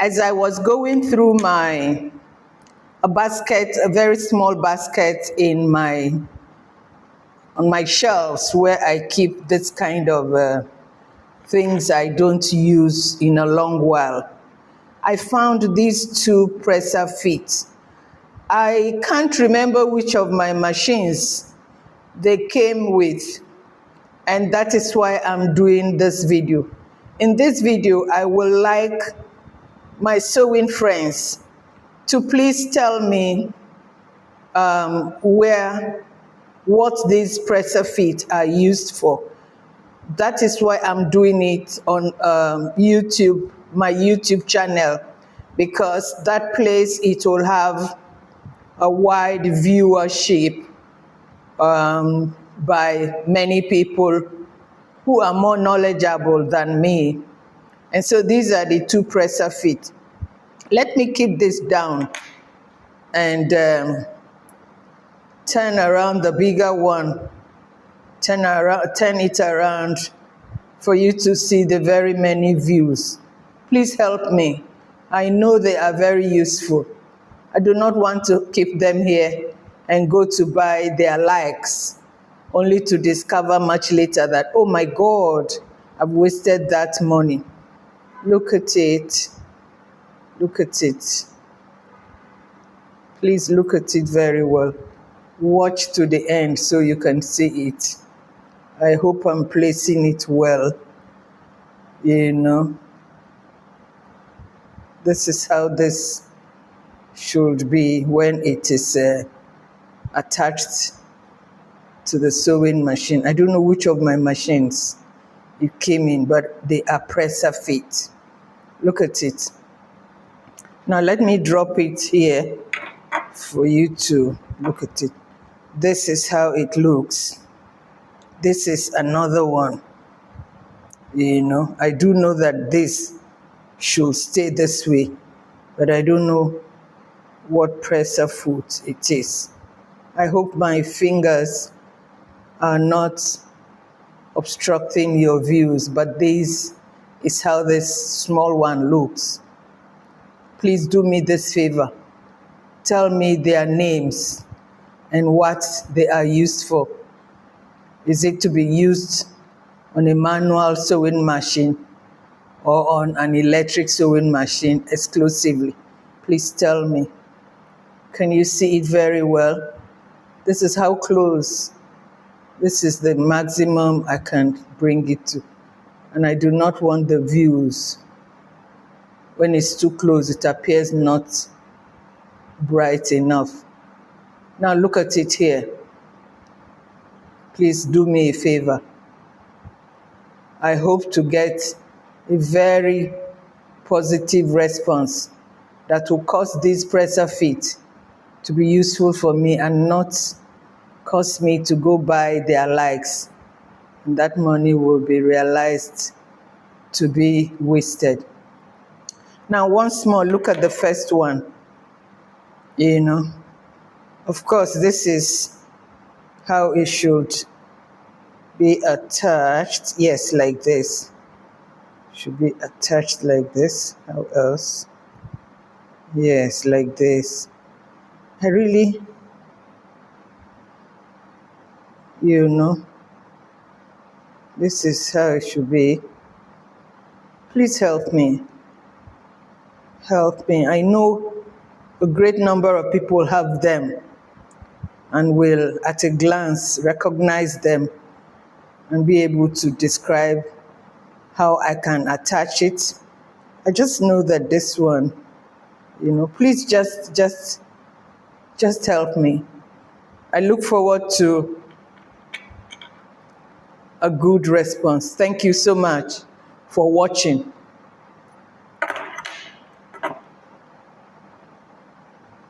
as I was going through a basket, a very small basket on my shelves where I keep this kind of things I don't use in a long while, I found these two presser feet. I can't remember which of my machines they came with, and that is why I'm doing this video. In this video, I would like my sewing friends to please tell me what these presser feet are used for. That is why I'm doing it on YouTube, my YouTube channel, because that place it will have a wide viewership by many people who are more knowledgeable than me. And so these are the two presser feet. Let me keep this down and turn around the bigger one, turn it around for you to see the very many views. Please help me. I know they are very useful. I do not want to keep them here and go to buy their likes, only to discover much later that, oh my God, I've wasted that money. Look at it. Look at it. Please look at it very well. Watch to the end so you can see it. I hope I'm placing it well. This is how this should be when it is attached to the sewing machine. I don't know which of my machines it came in, but they are presser feet. Look at it. Now let me drop it here for you to look at it. This is how it looks. This is another one. I do know that this should stay this way, but I don't know what presser foot it is. I hope my fingers are not obstructing your views, but this is how this small one looks. Please do me this favor. Tell me their names and what they are used for. Is it to be used on a manual sewing machine or on an electric sewing machine exclusively? Please tell me. Can you see it very well? This is how close. This is the maximum I can bring it to. And I do not want the views. When it's too close, it appears not bright enough. Now look at it here. Please do me a favor. I hope to get a very positive response that will cause these presser feet to be useful for me and not cause me to go buy their likes. And that money will be realized to be wasted. Now, once more, look at the first one. Of course, this is how it should be attached. Yes, like this. Should be attached like this. How else? Yes, like this. I really, this is how it should be. Please help me. Help me. I know a great number of people have them and will, at a glance, recognize them and be able to describe how I can attach it. I just know that this one, please just help me. I look forward to a good response. Thank you so much for watching.